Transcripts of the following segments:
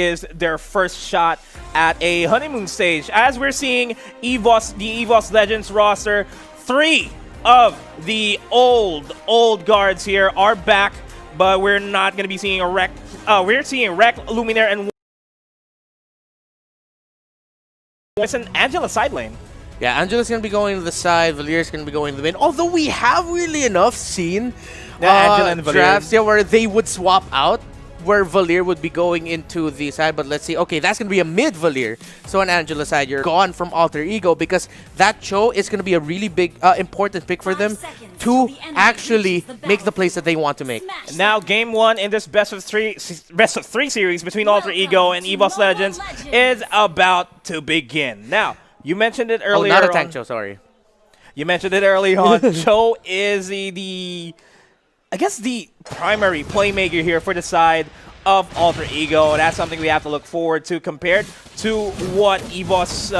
is their first shot at a honeymoon stage. As we're seeing EVOS, the EVOS Legends roster, 3 of the old guards here are back, but we're not going to be seeing a Rec. We're seeing Rec, Luminaire, and it's an Angela side lane. Yeah, Angela's going to be going to the side, Valier's going to be going to the mid. Although we have really enough seen Angela and drafts where they would swap out, where Valier would be going into the side. But let's see. Okay, that's going to be a mid Valier. So on Angela side, you're gone from Alter Ego because that Cho is going to be a really big, important pick for them to actually make the plays that they want to make. Now, game 1 in this best of three series between Alter Ego and EVOS Legends is about to begin. Now, you mentioned it earlier. Oh, not a tank Cho, sorry. You mentioned it earlier on. Cho is the I guess the primary playmaker here for the side of Alter Ego. That's something we have to look forward to compared to what EVOS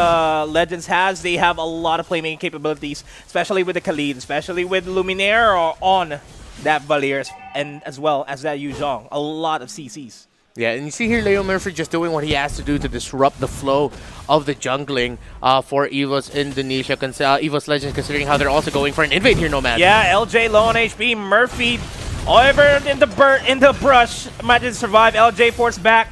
Legends has. They have a lot of playmaking capabilities, especially with the Khalid, especially with Luminaire on that Valier, and as well as that Yu Zhong. A lot of CCs. Yeah, and you see here Leo Murphy just doing what he has to do to disrupt the flow of the jungling for EVOS Indonesia. EVOS Legends, considering how they're also going for an invade here, Nomad. Yeah, LJ low on HP. Murphy over in the brush. Might just survive. LJ forced back.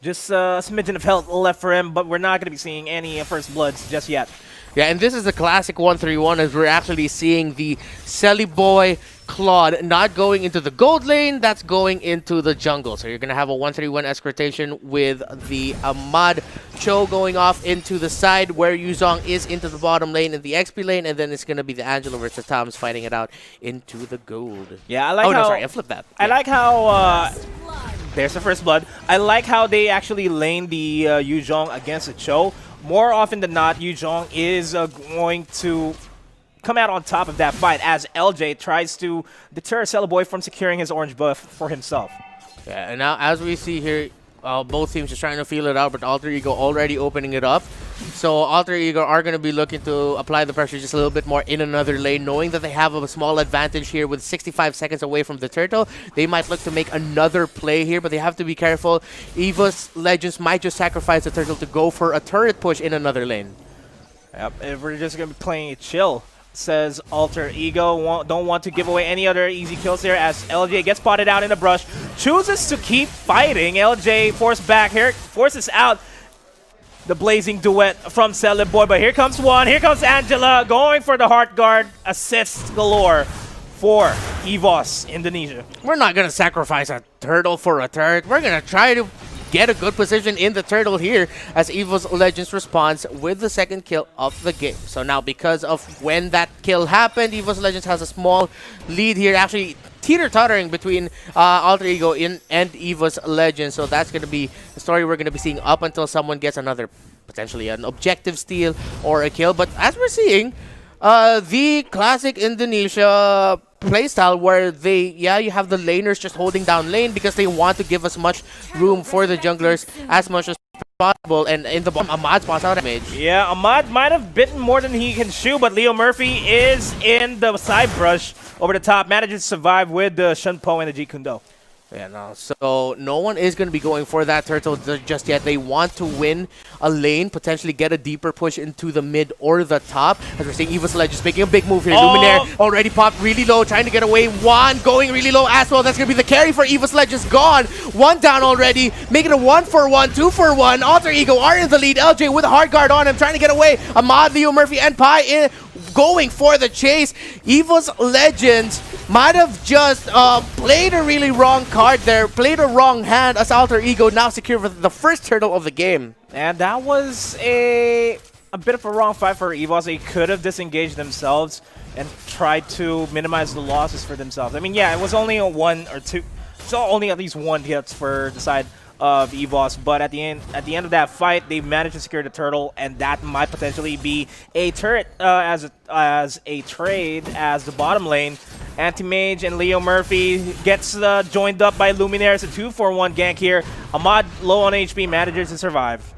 Just a smidgen of health left for him, but we're not going to be seeing any first bloods just yet. Yeah, and this is a classic 1-3-1 as we're actually seeing the Selly Boy Claude not going into the gold lane, that's going into the jungle. So you're going to have a 1-3-1 escortation with the Ahmad Cho going off into the side where Yuzong is into the bottom lane in the XP lane, and then it's going to be the Angela versus Tom's fighting it out into the gold. Yeah, I like how... no, sorry, I flipped that. I like how... there's the first blood. I like how they actually lane the Yuzong against the Cho. More often than not, Yu Zhong is going to come out on top of that fight as LJ tries to deter Celeboy from securing his orange buff for himself. Yeah, and now as we see here, both teams just trying to feel it out, but Alter Ego already opening it up. So Alter Ego are going to be looking to apply the pressure just a little bit more in another lane, knowing that they have a small advantage here with 65 seconds away from the turtle. They might look to make another play here, but they have to be careful. EVOS Legends might just sacrifice the turtle to go for a turret push in another lane. Yep, if we're just going to be playing it chill, says Alter Ego. Don't want to give away any other easy kills here as LJ gets spotted out in the brush. Chooses to keep fighting. LJ forced back here, forces out the blazing duet from Celeboy. But here comes one. Here comes Angela going for the Heart Guard. Assists galore for EVOS Indonesia. We're not going to sacrifice a turtle for a turret. We're going to try to get a good position in the turtle here as EVOS Legends responds with the second kill of the game. So now because of when that kill happened, EVOS Legends has a small lead here, actually teeter-tottering between Alter Ego and EVOS Legends. So that's going to be the story we're going to be seeing up until someone gets another, potentially an objective steal or a kill. But as we're seeing, the classic Indonesia playstyle where you have the laners just holding down lane because they want to give as much room for the junglers as much as possible. And in the bottom, Ahmad spots out damage. Yeah, Ahmad might have bitten more than he can chew, but Leo Murphy is in the side brush over the top, manages to survive with the Shunpo and the Jeet Kune Do. Yeah, no. So no one is going to be going for that turtle just yet. They want to win a lane, potentially get a deeper push into the mid or the top. As we're seeing EVOS Legends making a big move here. Luminaire already popped really low, trying to get away. One going really low as well. That's going to be the carry for EVOS Legends. Gone. One down already. Making a 1-for-1, 2-for-1. Alter Ego are in the lead. LJ with a hard guard on him, trying to get away. Ahmad, Leo Murphy, and Pai going for the chase. EVOS Legends might have just played a really wrong card there, played a wrong hand as Alter Ego now secure for the first turtle of the game. And that was a bit of a wrong fight for EVOS. They could have disengaged themselves and tried to minimize the losses for themselves. I mean, yeah, it was only a 1 or 2, so only at least 1 hits for the side of EVOS, but at the end of that fight, they managed to secure the turtle, and that might potentially be a turret as a trade as the bottom lane. Anti-Mage and Leo Murphy gets joined up by Luminaire. It's a 2-for-1 gank here. Ahmad, low on HP, manages to survive.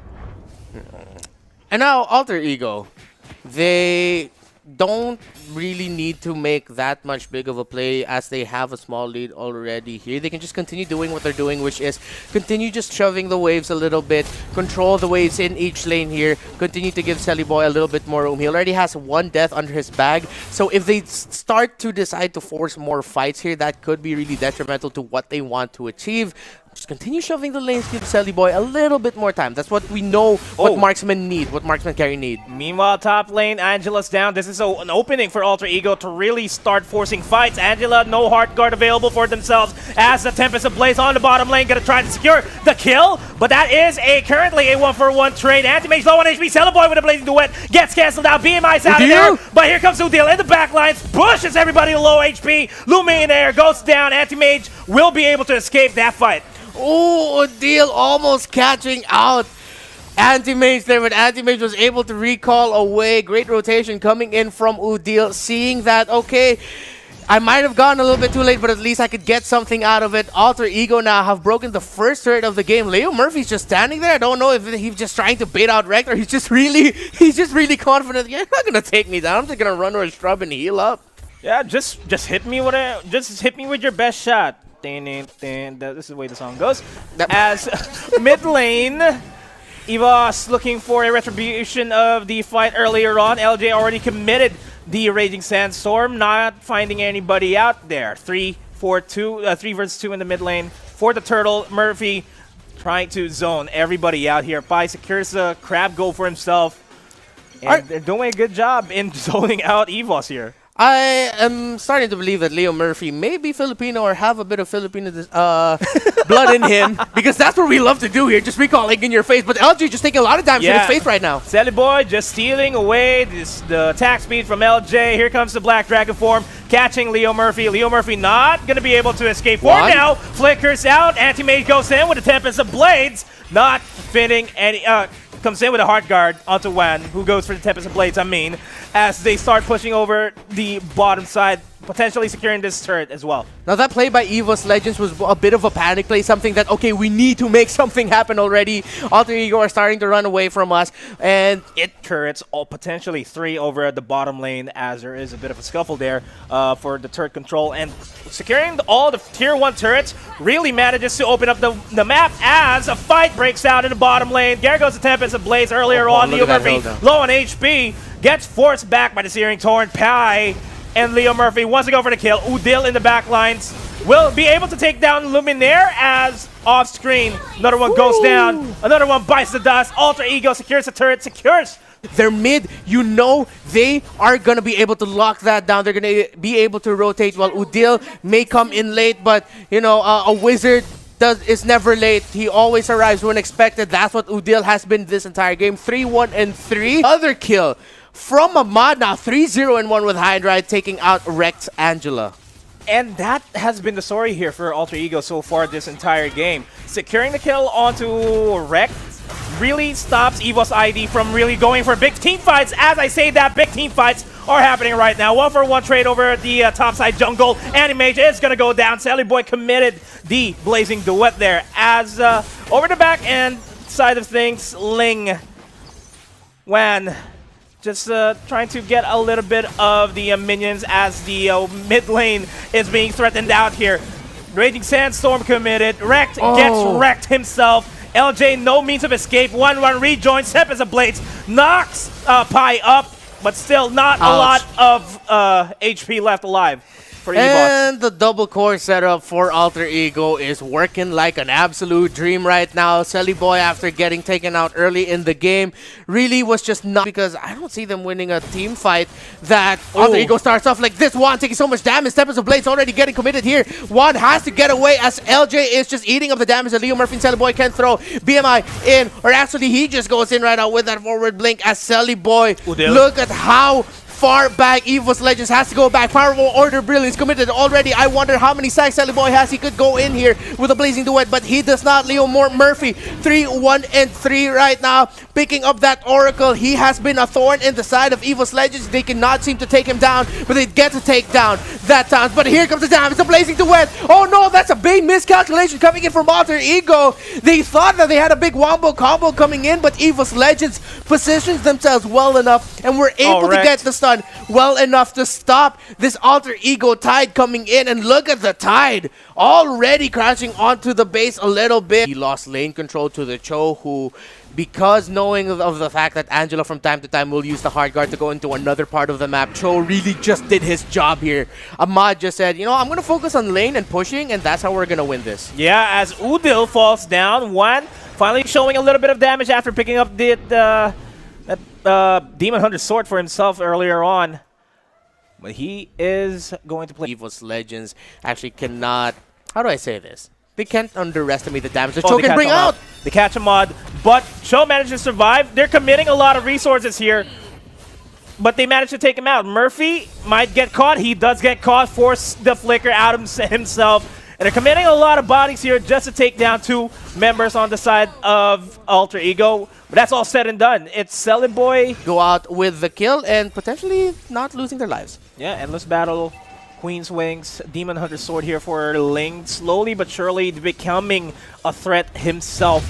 And now Alter Ego, they don't really need to make that much big of a play as they have a small lead already here. They can just continue doing what they're doing, which is continue just shoving the waves a little bit, control the waves in each lane here, continue to give Selly Boy a little bit more room. He already has one death under his bag, so if they start to decide to force more fights here, that could be really detrimental to what they want to achieve. Just continue shoving the lanes, give Selly Boy a little bit more time. That's what we know what marksmen need, what marksmen carry need. Meanwhile, top lane, Angela's down. This is an opening for Alter Ego to really start forcing fights. Angela, no heart guard available for themselves as the Tempest Ablaze on the bottom lane, gonna try to secure the kill, but that is currently a 1-for-1 trade. Anti-Mage low on HP, Selly Boy with a blazing duet, gets cancelled out, BMI's out of there, but here comes Udil in the back lines, pushes everybody to low HP, Luminaire goes down, Anti-Mage will be able to escape that fight. Oh, Udil almost catching out Anti-Mage there, but Anti-Mage was able to recall away. Great rotation coming in from Udil, seeing that, okay, I might have gone a little bit too late, but at least I could get something out of it. Alter Ego now have broken the first turret of the game. Leo Murphy's just standing there. I don't know if he's just trying to bait out Rect or he's just really confident. You're not gonna take me down. I'm just gonna run over a shrub and heal up. Yeah, just hit me with your best shot. This is the way the song goes. As mid lane, EVOS looking for a retribution of the fight earlier on. LJ already committed the Raging Sandstorm, not finding anybody out there. 3 versus 2 in the mid lane for the Turtle. Murphy trying to zone everybody out here. Pai secures the crab goal for himself. And they're doing a good job in zoning out EVOS here. I am starting to believe that Leo Murphy may be Filipino or have a bit of Filipino blood in him, because that's what we love to do here, just recalling in your face. But LJ just taking a lot of damage in his face right now. Selly Boy just stealing away the attack speed from LJ. Here comes the Black Dragon form, catching Leo Murphy. Leo Murphy not going to be able to escape form now. Flickers out. Anti-Mage goes in with a Tempest of Blades, not fitting any... comes in with a Heart Guard onto Wan, who goes for the Tempest of Blades, as they start pushing over the bottom side, potentially securing this turret as well. Now that play by EVOS Legends was a bit of a panic play, something that, okay, we need to make something happen already. Alter Ego are starting to run away from us, and turrets, potentially 3 over at the bottom lane, as there is a bit of a scuffle there for the turret control, and securing all the tier 1 turrets really manages to open up the map as a fight breaks out in the bottom lane. There goes the Tempest of Blaze earlier on. Leo Murphy low on HP, gets forced back by the Searing Torn. Pai and Leo Murphy wants to go for the kill. Udil in the back lines will be able to take down Luminaire as off screen. Another one goes down. Another one bites the dust. Alter Ego secures the turret, secures. They're mid, you know they are going to be able to lock that down. They're going to be able to rotate while Udil may come in late, but, you know, a wizard is never late. He always arrives when expected. That's what Udil has been this entire game. 3-1-3. Other kill from Ahmad now. 3-0-1 with Hydra, taking out Rect Angela. And that has been the story here for Alter Ego so far this entire game. Securing the kill onto Rect really stops EVOS ID from really going for big team fights. As I say that, big team fights are happening right now. 1-for-1 trade over the topside jungle. Anti-Mage is going to go down. Selly Boy committed the blazing duet there. As over the back end side of things, Ling Wan just trying to get a little bit of the minions as the mid lane is being threatened out here. Raging Sandstorm committed. Rect gets wrecked himself. LJ, no means of escape. 1-1 rejoins. Tempest of Blades knocks Pai up, but still not a lot of HP left alive for EVOS. And the double core setup for Alter Ego is working like an absolute dream right now. Selly Boy, after getting taken out early in the game, really was just not, because I don't see them winning a team fight that Alter Ego starts off like this. Juan taking so much damage. Tempest of Blades already getting committed here. Juan has to get away as LJ is just eating up the damage that Leo Murphy and Selly Boy can throw. BMI in, or actually he just goes in right now with that forward blink as Selly Boy. Look at how far back EVOS Legends has to go back. Powerful Order Brilliance committed already. I wonder how many sacks Selly Boy has. He could go in here with a blazing duet, but he does not. Leo Murphy 3-1-3 right now, picking up that Oracle. He has been a thorn in the side of EVOS Legends. They cannot seem to take him down, but they get to take down that time. But here comes the damage, the blazing duet. Oh no, that's a big miscalculation coming in from Alter Ego. They thought that they had a big wombo combo coming in, but EVOS Legends positions themselves well enough and were able to get the stun well enough to stop this Alter Ego Tide coming in. And look at the Tide already crashing onto the base a little bit. He lost lane control to the Cho, who, because knowing of the fact that Angela from time to time will use the hard guard to go into another part of the map, Cho really just did his job here. Ahmad just said, you know, I'm going to focus on lane and pushing, and that's how we're going to win this. Yeah, as Udil falls down, One finally showing a little bit of damage after picking up the Demon Hunter sword for himself earlier on. But he is going to play. EVOS Legends actually cannot, how do I say this? They can't underestimate the damage that Cho can bring out. They catch him on, but Cho managed to survive. They're committing a lot of resources here, but they managed to take him out. Murphy might get caught. He does get caught, force the flicker out himself. And they're committing a lot of bodies here just to take down 2 members on the side of Alter Ego. But that's all said and done. It's Selling Boy. Go out with the kill and potentially not losing their lives. Yeah, endless battle. Queen's Wings, Demon Hunter Sword here for Ling, slowly but surely becoming a threat himself.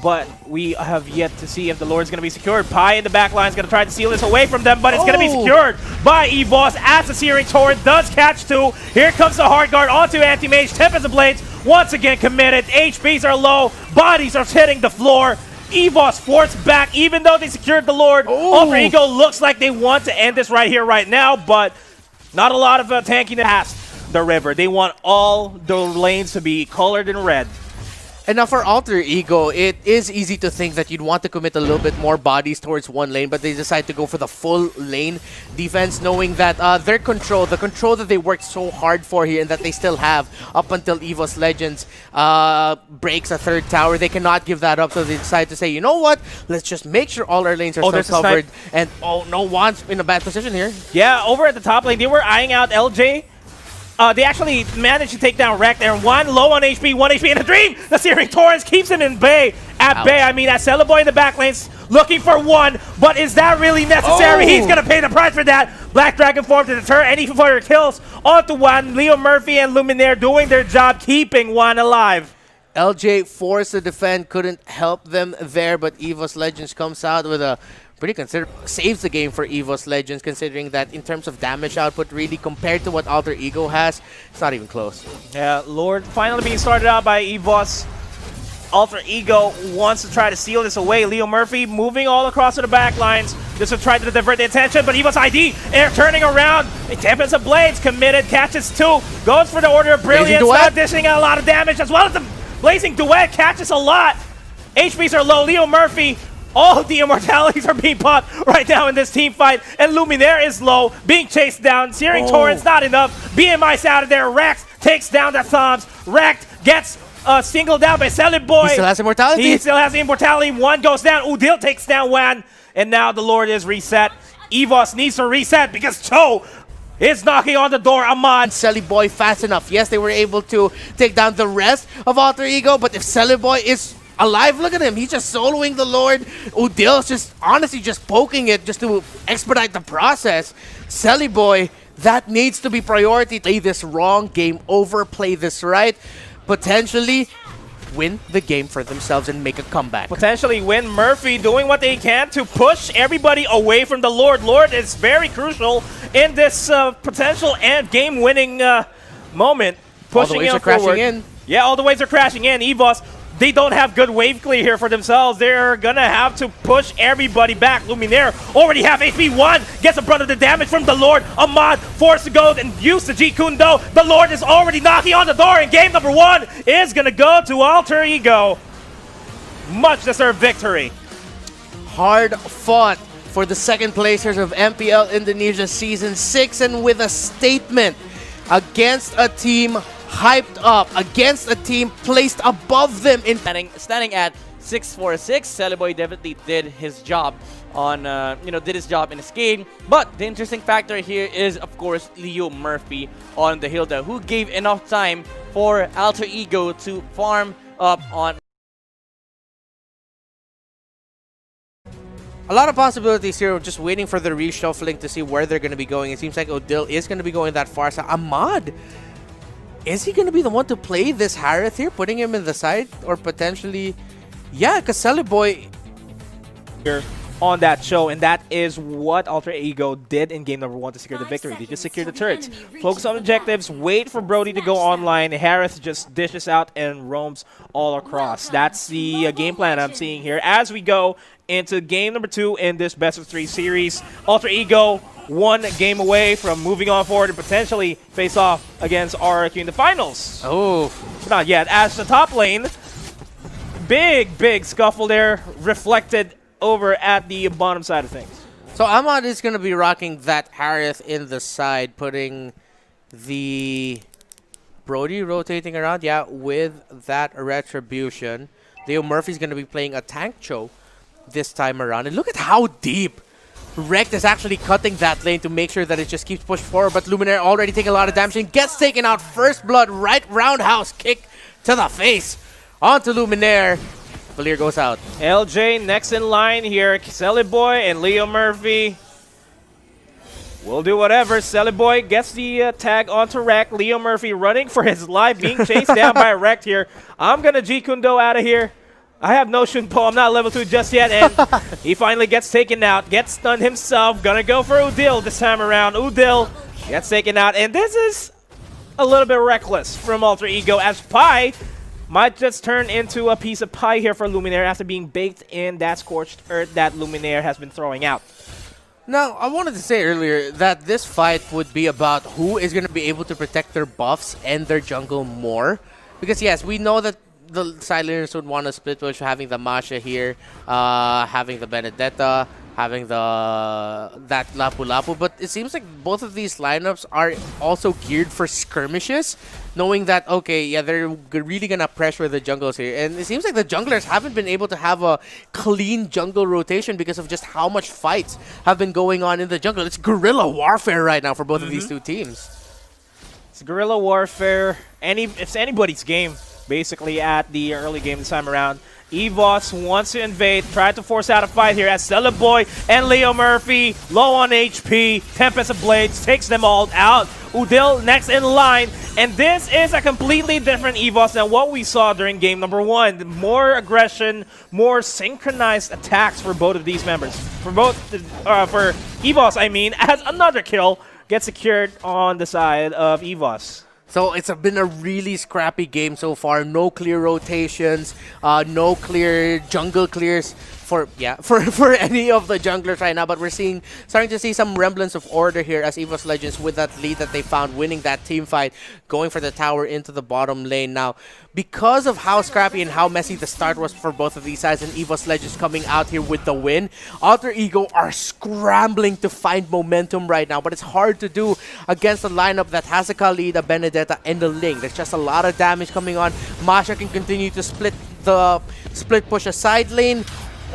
But we have yet to see if the Lord's going to be secured. Pi in the back line is going to try to steal this away from them, but it's going to be secured by EVOS as the Searing Torrent does catch 2. Here comes the hard guard onto Anti-Mage. Tempest of Blades once again committed. HPs are low, bodies are hitting the floor. EVOS forced back, even though they secured the Lord. Alter Ego looks like they want to end this right here, right now, but not a lot of tanking past the river. They want all the lanes to be colored in red. And now for Alter Ego, it is easy to think that you'd want to commit a little bit more bodies towards one lane, but they decide to go for the full lane defense, knowing that their control, the control that they worked so hard for here and that they still have up until EVOS Legends breaks a 3rd tower, they cannot give that up, so they decide to say, you know what, let's just make sure all our lanes are still covered. And no one's in a bad position here. Yeah, over at the top lane, they were eyeing out LJ. They actually managed to take down Wreck there. One low on HP, 1 HP in a dream. The Searing Torrents keeps him in bay. Bay, I mean, that Celeboy in the back lane's looking for 1, but is that really necessary? He's going to pay the price for that. Black Dragon form to deter any further kills onto 1. Leo Murphy and Luminaire doing their job, keeping 1 alive. LJ forced to defend, couldn't help them there, but EVOS Legends comes out with a pretty considerable, saves the game for EVOS Legends, considering that in terms of damage output, really compared to what Alter Ego has, it's not even close. Yeah, Lord finally being started out by EVOS. Alter Ego wants to try to steal this away. Leo Murphy moving all across to the back lines. This will try to divert the attention, but EVOS ID, air turning around. Tempest of Blades committed, catches 2, goes for the Order of Brilliance, not dishing out a lot of damage, as well as the Blazing Duet catches a lot. HPs are low. Leo Murphy, all the immortalities are being popped right now in this team fight, and Luminaire is low, being chased down. Searing Torrent's not enough. BMI's out of there. Rex takes down the Thumbs. Rex gets singled down by Selling Boy. He still has immortality. He still has immortality. 1 goes down. Udil takes down 1, and now the Lord is reset. EVOS needs to reset because Cho is knocking on the door. Ahmad. Selly Boy fast enough. Yes, they were able to take down the rest of Alter Ego, but if Selly Boy is alive, look at him. He's just soloing the Lord. Udil's just honestly just poking it just to expedite the process. Selly Boy, that needs to be priority. Play this wrong, game over, play this right. Potentially win the game for themselves and make a comeback. Potentially win. Murphy doing what they can to push everybody away from the Lord. Lord is very crucial in this potential and game-winning moment. Pushing all the waves are crashing in. Yeah, all the waves are crashing in. EVOS, they don't have good wave clear here for themselves. They're gonna have to push everybody back. Luminaire already have HP 1, gets a brunt of the damage from the Lord. Ahmad forced to go and use the G Kundo. The Lord is already knocking on the door, and game number 1 is gonna go to Alter Ego. Much deserved victory. Hard fought for the second placers of MPL Indonesia Season 6, and with a statement against a team hyped up, against a team placed above them in standing at 6-4-6. Celeboy definitely did his job on did his job in this game. But the interesting factor here is, of course, Leo Murphy on the Hilda, who gave enough time for Alter Ego to farm up on A lot of possibilities here. Just waiting for the reshuffling to see where they're going to be going. It seems like Odil is going to be going that far. So Ahmad, is he going to be the one to play this Harith here, putting him in the side? Or potentially, yeah, because Celeboy here on that show, and that is what Alter Ego did in game number 1 to secure the victory. They just secured the turrets. Focus on objectives, wait for Brody to go online. Harith just dishes out and roams all across. That's the game plan I'm seeing here as we go into game number 2 in this best of 3 series. Alter Ego 1 game away from moving on forward and potentially face off against RRQ in the finals. Oh, Not yet. As the top lane, big scuffle there, reflected over at the bottom side of things. so Ahmad is going to be rocking that Harith in the side, putting the Brody rotating around, yeah, with that Retribution. Leo Murphy's going to be playing a tank Cho this time around. And look at how deep Rekt is actually cutting that lane to make sure that it just keeps pushed forward. But Luminaire already taking a lot of damage and gets taken out. First blood, right roundhouse kick to the face onto Luminaire. Valir goes out. LJ next in line here. Celeboy and Leo Murphy will do whatever. Celeboy gets the tag onto Rekt. Leo Murphy running for his life, being chased down by Rekt here. I'm going to G-Kundo out of here. I have no Shunpo. I'm not level 2 just yet. And he finally gets taken out. Gets stunned himself. Gonna go for Udil this time around. Udil gets taken out. And this is a little bit reckless from Alter Ego, as Pi might just turn into a piece of pie here for Luminaire after being baked in that scorched earth that Luminaire has been throwing out. Now, I wanted to say earlier that this fight would be about who is going to be able to protect their buffs and their jungle more. Because, yes, we know that the side laners would want to split push, having the Masha here, having the Benedetta, having that Lapu Lapu. But it seems like both of these lineups are also geared for skirmishes, knowing that, okay, yeah, they're really going to pressure the jungles here. And it seems like the junglers haven't been able to have a clean jungle rotation because of just how much fights have been going on in the jungle. It's guerrilla warfare right now for both of these two teams. It's guerrilla warfare. It's anybody's game, basically, at the early game this time around. EVOS wants to invade, tried to force out a fight here as Celeboy and Leo Murphy low on HP. Tempest of Blades takes them all out. Udil next in line, and this is a completely different EVOS than what we saw during game number 1. More aggression, more synchronized attacks for both of these members. For EVOS, I mean, as another kill gets secured on the side of EVOS. So it's been a really scrappy game so far. No clear rotations, no clear jungle clears for any of the junglers right now. But we're starting to see some remnants of order here as EVOS Legends, with that lead that they found, winning that team fight, going for the tower into the bottom lane. Now, because of how scrappy and how messy the start was for both of these sides, and EVOS Legends coming out here with the win, Alter Ego are scrambling to find momentum right now. But it's hard to do against a lineup that has a Khalid, a Benedetta, and a Ling. There's just a lot of damage coming on. Masha can continue to split push a side lane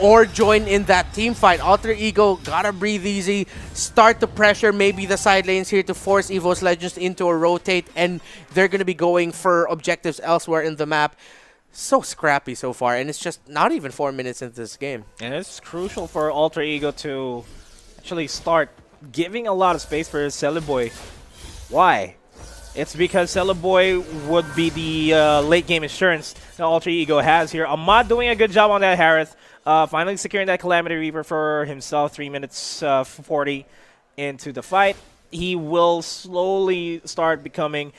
or join in that team fight. Alter Ego gotta breathe easy, start to pressure maybe the side lanes here to force EVOS Legends into a rotate, and they're gonna be going for objectives elsewhere in the map. So scrappy so far, and it's just not even 4 minutes into this game. And it's crucial for Alter Ego to actually start giving a lot of space for Celeboy. Why? It's because Celeboy would be the late game insurance that Alter Ego has here. Ahmad doing a good job on that Harith. Finally securing that Calamity Reaper for himself, 3 minutes 40 into the fight. He will slowly start becoming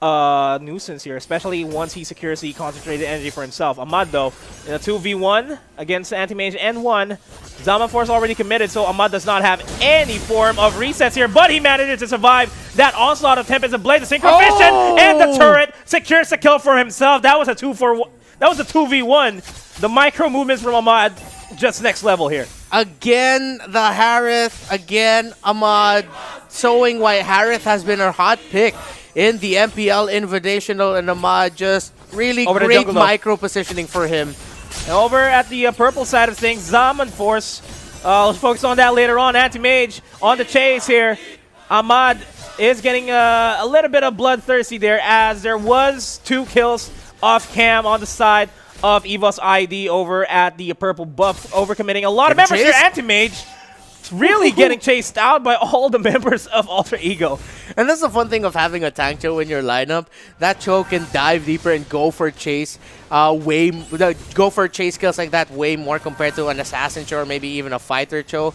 a nuisance here, especially once he secures the concentrated energy for himself. Ahmad, though, in a 2v1 against Anti-Mage and 1, Zama Force already committed, so Ahmad does not have any form of resets here, but he manages to survive that onslaught of Tempest and Blade, the Synchro Vision, and the turret secures the kill for himself. That was a 2v1. The micro movements from Ahmad, just next level here. Again, the Harith. Again, Ahmad, showing why Harith has been a hot pick in the MPL Invitational, and Ahmad just really great micro positioning for him. And over at the purple side of things, Zaman Force. Let's focus on that later on. Anti-Mage on the chase here. Ahmad is getting a little bit of bloodthirsty there, as there was 2 kills off cam on the side of EVOS ID over at the purple buff, overcommitting a lot of Getting members here. chased? Anti-Mage really getting chased out by all the members of Alter Ego. And that's the fun thing of having a tank Cho in your lineup. That Cho can dive deeper and go for chase go for chase kills like that way more compared to an assassin Cho or maybe even a fighter Cho.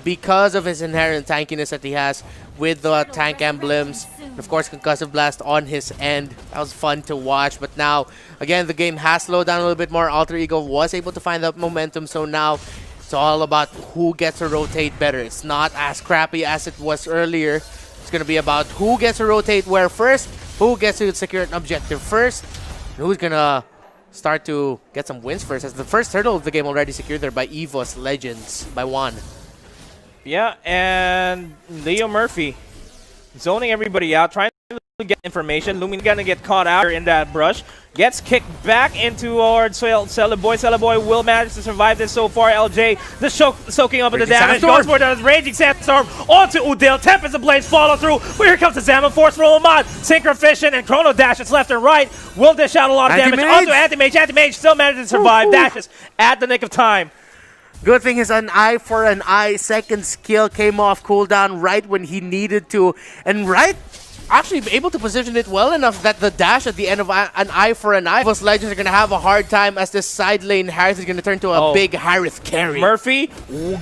Because of his inherent tankiness that he has with the tank emblems. And of course, Concussive Blast on his end. That was fun to watch. But now, again, the game has slowed down a little bit more. Alter Ego was able to find that momentum. So now, it's all about who gets to rotate better. It's not as crappy as it was earlier. It's going to be about who gets to rotate where first, who gets to secure an objective first, and who's going to start to get some wins first. As the first turtle of the game already secured there by EVOS Legends by one. Yeah, and Leo Murphy zoning everybody out, trying to get information. Lumin gonna get caught out in that brush. Gets kicked back into towards Celeboy. Celeboy will manage to survive this so far. LJ just soaking up in the damage. Goes for the Raging Sandstorm onto Udil. Tempest Ablaze follow through. But here comes the Zaman Force from Oman. Synchrofition and Chrono Dashes left and right. Will dish out a lot of damage onto Anti-Mage. Anti-Mage still manages to survive. Dashes at the nick of time. Good thing is an eye for an eye. Second skill came off cooldown right when he needed to. And right, actually able to position it well enough that the dash at the end of an eye for an eye. EVOS Legends are going to have a hard time as this side lane Harith is going to turn to a big Harith carry. Murphy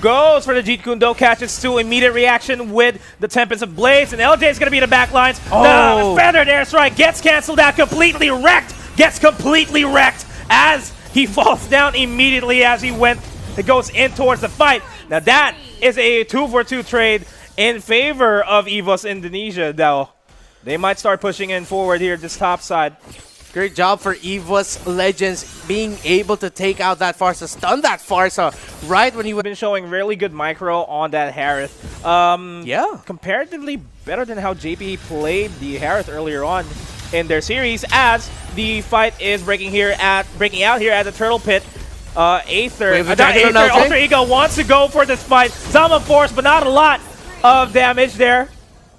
goes for the Jeet Kune Do, catches two, immediate reaction with the Tempest of Blades, and LJ is going to be in the back lines. The feathered airstrike gets canceled out, completely wrecked, gets completely wrecked as he falls down immediately as he went. It goes in towards the fight. Now that is a 2-for-2 trade in favor of EVOS Indonesia, though. They might start pushing in forward here, this top side. Great job for EVOS Legends being able to take out that Farsa, stun that Farsa right when he was been showing really good micro on that Harith. Yeah. Comparatively better than how JP played the Harith earlier on in their series, as the fight is breaking out here at the Turtle Pit. Aether, Alter Ego wants to go for this fight. Zaman Force, but not a lot of damage there.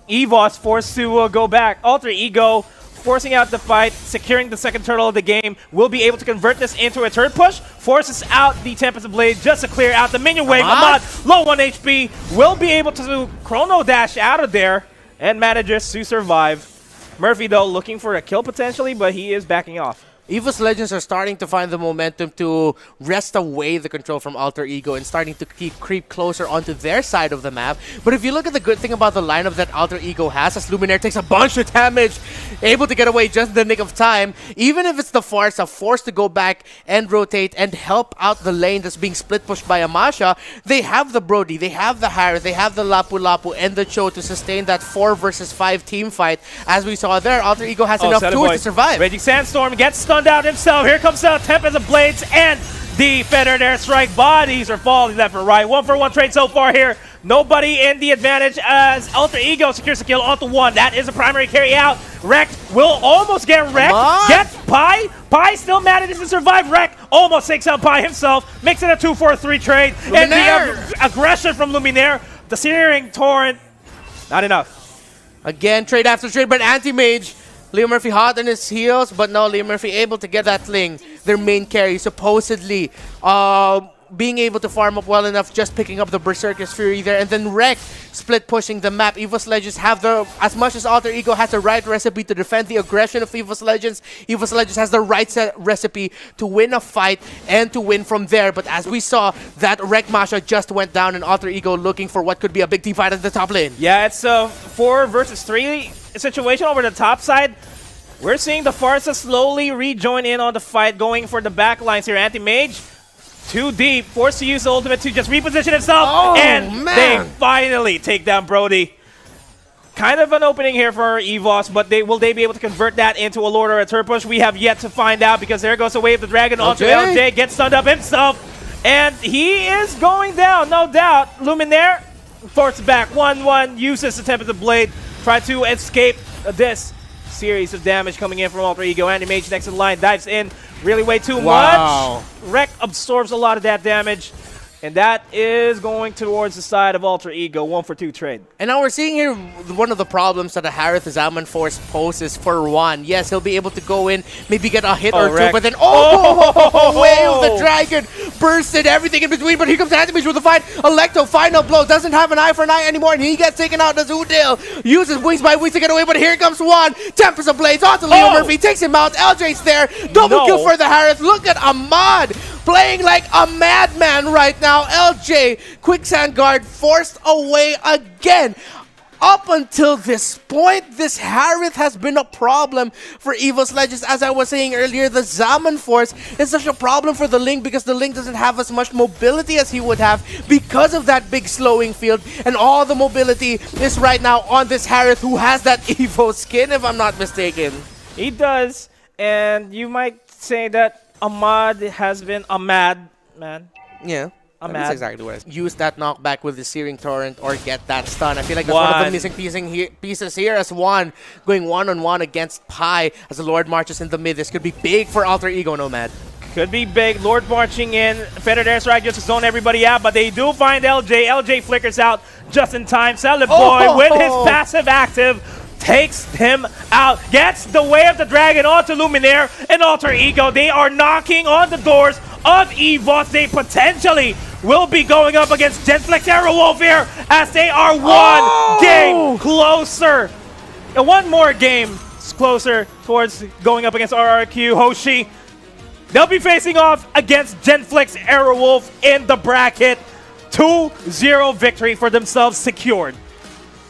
EVOS forced to go back. Alter Ego forcing out the fight, securing the second turtle of the game. Will be able to convert this into a turret push. Forces out the Tempest Blade just to clear out the minion wave. Ahmad, low 1 HP, will be able to Chrono Dash out of there and manages to survive. Murphy, though, looking for a kill potentially, but he is backing off. EVOS Legends are starting to find the momentum to wrest away the control from Alter Ego and starting to creep closer onto their side of the map. But if you look at the good thing about the lineup that Alter Ego has, as Luminaire takes a bunch of damage, able to get away just in the nick of time, even if it's the Farsa forced to go back and rotate and help out the lane that's being split pushed by Amasha, they have the Brody, they have the Harith, they have the Lapu Lapu and the Cho to sustain that 4 versus 5 team fight. As we saw there, Alter Ego has enough tools to survive. Raging Sandstorm gets stunned out himself. Here comes the Tempest of Blades and the feathered airstrike. Bodies are falling left and right. 1-for-1 trade so far here. Nobody in the advantage as Alter Ego secures the kill onto one. That is a primary carry out. Wrecked will almost get wrecked. Gets Pi. Pi still manages to survive. Wreck almost takes out Pi himself. Makes it a 2-4-3 trade. Luminaire. And the aggression from Luminaire. The Searing Torrent. Not enough. Again, trade after trade, but Anti-Mage. Leo Murphy hot on his heels, but no, Leo Murphy able to get that Ling, their main carry, supposedly being able to farm up well enough, just picking up the Berserker's Fury there, and then Wreck split pushing the map. EVOS Legends have as much as Alter Ego has the right recipe to defend the aggression of EVOS Legends has the right recipe to win a fight and to win from there. But as we saw, that Wreck Masha just went down and Alter Ego looking for what could be a big team fight at the top lane. Yeah, it's a 4 versus 3 situation over the top side. We're seeing the Farsa slowly rejoin in on the fight, going for the back lines here. Anti-Mage, too deep, forced to use the ultimate to just reposition himself, and they finally take down Brody. Kind of an opening here for EVOS, but will they be able to convert that into a Lord or a turret push? We have yet to find out, because there goes the Wave of the Dragon onto LJ, gets stunned up himself, and he is going down, no doubt. Luminaire forced back, 1-1, uses the Tempest of Blade, try to escape this series of damage coming in from Alter Ego. Anti-Mage next in line, dives in, really way too much. Wreck absorbs a lot of that damage. And that is going towards the side of Alter Ego, 1-for-2 trade. And now we're seeing here one of the problems that the Harith Zaman Force poses for one. Yes, he'll be able to go in, maybe get a hit or two, but then Wave the Dragon bursted everything in between, but here comes Antimage with the fight. Electo, final blow, doesn't have an eye for an eye anymore, and he gets taken out as Udil uses Wings by Wings to get away, but here comes one. Tempest of Blades onto Leo Murphy, takes him out. LJ's there, double kill for the Harith. Look at Ahmad playing like a madman right now. LJ, Quicksand Guard forced away again. Up until this point, this Harith has been a problem for EVOS Legends. As I was saying earlier, the Zaman Force is such a problem for the Link because the Link doesn't have as much mobility as he would have because of that big slowing field. And all the mobility is right now on this Harith, who has that Evo skin, if I'm not mistaken. He does, and you might say that Ahmad has been a mad man. Yeah. That's exactly what it is. Use that knockback with the Searing Torrent or get that stun. I feel like that's one of the missing pieces here as One going one-on-one against Pi as the Lord marches in the mid. This could be big for Alter Ego Nomad. Could be big. Lord marching in. Feathered Airstrike just to zone everybody out, but they do find LJ. LJ flickers out just in time. Salad Boy with his passive active takes him out. Gets the Way of the Dragon onto Luminaire and Alter Ego. They are knocking on the doors of EVOS. They potentially will be going up against Genflex Aerowolf here as they are one game closer. And one more game closer towards going up against RRQ. Hoshi, they'll be facing off against Genflex Aerowolf in the bracket. 2-0 victory for themselves secured.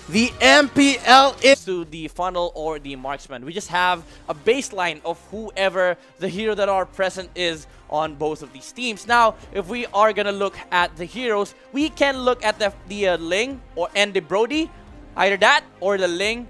The MPL is to the funnel or the marksman. We just have a baseline of whoever the hero that are present is on both of these teams. Now, if we are gonna look at the heroes, we can look at the Ling and the Brody. Either that or the Ling